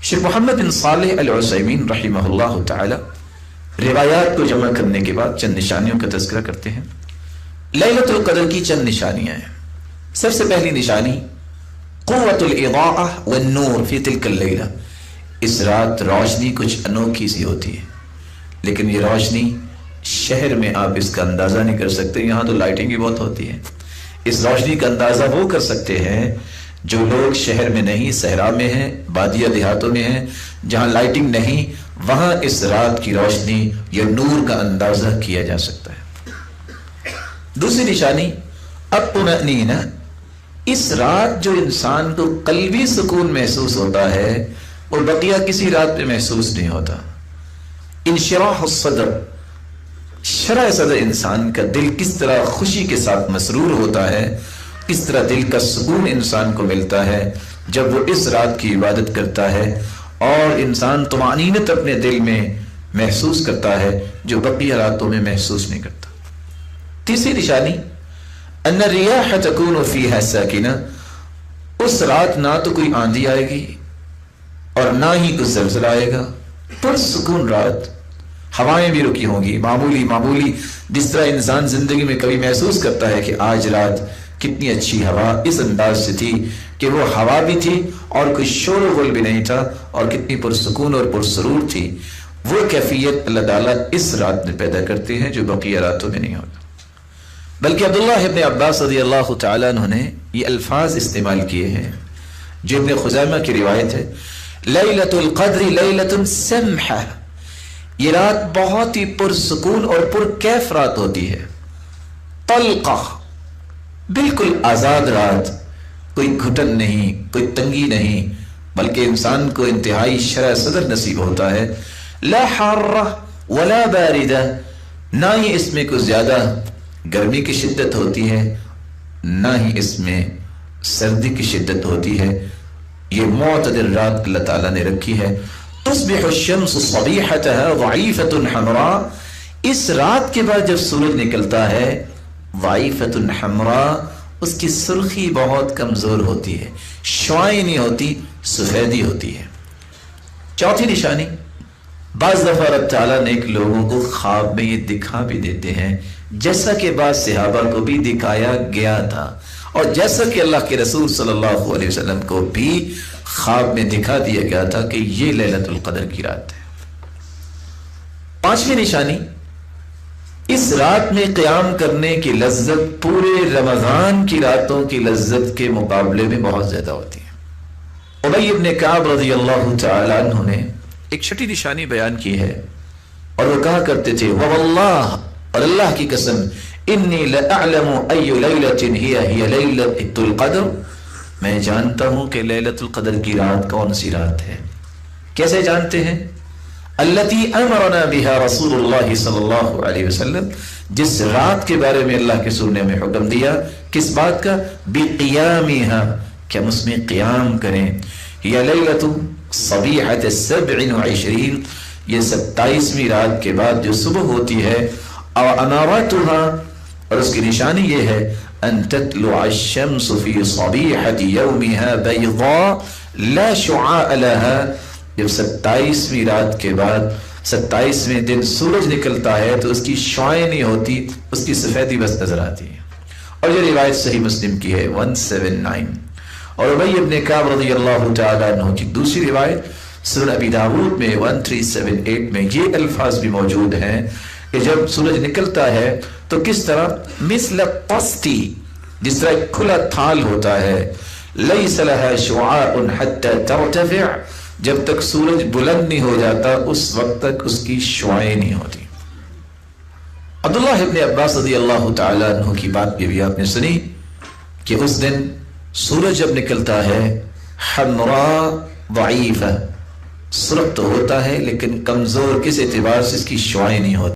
شیخ محمد بن صالح العثیمین رحمہ اللہ تعالی روایات کو جمع کرنے کے بعد چند نشانیوں کا تذکرہ کرتے ہیں۔ لیلۃ القدر کی چند نشانیاں ہیں۔ سب سے پہلی نشانی قوت الاضاءہ والنور فی تلک اللیلہ، اس رات روشنی کچھ انوکھی سی ہوتی ہے، لیکن یہ روشنی شہر میں آپ اس کا اندازہ نہیں کر سکتے، یہاں تو لائٹنگ بھی بہت ہوتی ہے۔ اس روشنی کا اندازہ وہ کر سکتے ہیں جو لوگ شہر میں نہیں، صحرا میں ہیں، بادیہ دیہاتوں میں ہیں، جہاں لائٹنگ نہیں، وہاں اس رات کی روشنی یا نور کا اندازہ کیا جا سکتا ہے۔ دوسری نشانی الطمأنینہ، اس رات جو انسان کو قلبی سکون محسوس ہوتا ہے وہ بقیہ کسی رات میں محسوس نہیں ہوتا۔ انشراح الصدر، شرح صدر انسان کا دل کس طرح خوشی کے ساتھ مسرور ہوتا ہے، کس طرح دل کا سکون انسان کو ملتا ہے جب وہ اس رات کی عبادت کرتا ہے، اور انسان طمأنینت اپنے دل میں محسوس کرتا ہے جو بقیہ راتوں میں محسوس نہیں کرتا۔ تیسری نشانی ان الریاح تکون فیہا ساکنہ، اس رات نہ تو کوئی آندھی آئے گی اور نہ ہی کوئی زلزلہ آئے گا، پرسکون رات، ہوائیں بھی رکی ہوں گی، معمولی جس طرح انسان زندگی میں کبھی محسوس کرتا ہے کہ آج رات کتنی اچھی ہوا اس انداز سے تھی کہ وہ ہوا بھی تھی اور کوئی شور و غل بھی نہیں تھا، اور کتنی پرسکون اور پرسرور تھی، وہ کیفیت اللہ تعالیٰ اس رات میں پیدا کرتے ہیں جو بقیہ راتوں میں نہیں ہوتا۔ بلکہ عبداللہ ابن عباس رضی اللہ تعالیٰ عنہ نے یہ الفاظ استعمال کیے ہیں جو ابن خزیمہ کی روایت ہے، لیلۃ القدر لیلۃ سمحہ، یہ رات بہت ہی پرسکون اور پرکیف رات ہوتی ہے، طلقہ، بالکل آزاد رات، کوئی گھٹن نہیں، کوئی تنگی نہیں، بلکہ انسان کو انتہائی شرح صدر نصیب ہوتا ہے، لا حارہ ولا باردہ، نہ ہی اس میں کوئی زیادہ گرمی کی شدت ہوتی ہے نہ ہی اس میں سردی کی شدت ہوتی ہے، یہ معتدل رات اللہ تعالیٰ نے رکھی ہے۔ تصبح الشمس صبیحتها ضعیفۃ حمراء، اس رات کے بعد جب سورج نکلتا ہے ضعیفۃ حمراء، اس کی سرخی بہت کمزور ہوتی ہے، شعاعیں نہیں ہوتی، سفیدی ہوتی ہے۔ چوتھی نشانی، بعض دفعہ رب تعالیٰ نے ایک لوگوں کو خواب میں یہ دکھا بھی دیتے ہیں، جیسا کہ بعض صحابہ کو بھی دکھایا گیا تھا، اور جیسا کہ اللہ کے رسول صلی اللہ علیہ وسلم کو بھی خواب میں دکھا دیا گیا تھا کہ یہ لیلۃ القدر کی رات ہے۔ پانچویں نشانی، اس رات میں قیام کرنے کی لذت پورے رمضان کی راتوں کی لذت کے مقابلے میں بہت زیادہ ہوتی ہے۔ ابی بن کعب رضی اللہ تعالی عنہ نے ایک چھٹی نشانی بیان کی ہے، اور وہ کہا کرتے تھے وواللہ، اور اللہ کی قسم، انی لأعلم ای لیلۃ ہی لیلۃ القدر، میں جانتا ہوں کہ لیلۃ القدر کی رات کون سی رات ہے۔ کیسے جانتے ہیں؟ التی امرنا بها رسول اللہ صلی اللہ علیہ وسلم، جس رات کے بارے میں اللہ کے رسول نے ہمیں حکم دیا، کس بات کا؟ بقیامها، کہ ہم اس میں قیام کریں۔ یا لیلۃ صبیحۃ 27، یہ 27ویں رات کے بعد جو صبح ہوتی ہے، اور اماراتها، اور اس کی نشانی یہ ہے، ان تطلع الشمس فی صبیحۃ یومها بیضاء لا شعاع لها، جب 27ویں رات کے بعد 27ویں دن سورج نکلتا ہے تو اس کی شعاعیں نہیں ہوتی، اس کی سفیدی بس نظر آتی ہے۔ اور یہ روایت صحیح مسلم کی ہے 179۔ اور ابی بن کعب رضی اللہ تعالیٰ عنہ کی دوسری روایت سنن ابی داود میں 1378 میں یہ الفاظ بھی موجود ہیں کہ جب سورج نکلتا ہے تو کس طرح مثل قسطی، جس طرح ایک کھلا تھال ہوتا ہے، لیس لها شعاع حتى ترتفع، جب تک سورج بلند نہیں ہو جاتا اس وقت تک اس کی شعاعیں نہیں ہوتی۔ عبداللہ ابن عباس رضی اللہ تعالیٰ عنہ کی بات بھی آپ نے سنی کہ اس دن سورج جب نکلتا ہے حمراء ضعیفہ، سرخ تو ہوتا ہے لیکن کمزور، کس اعتبار سے؟ اس کی شعاعیں نہیں ہوتی۔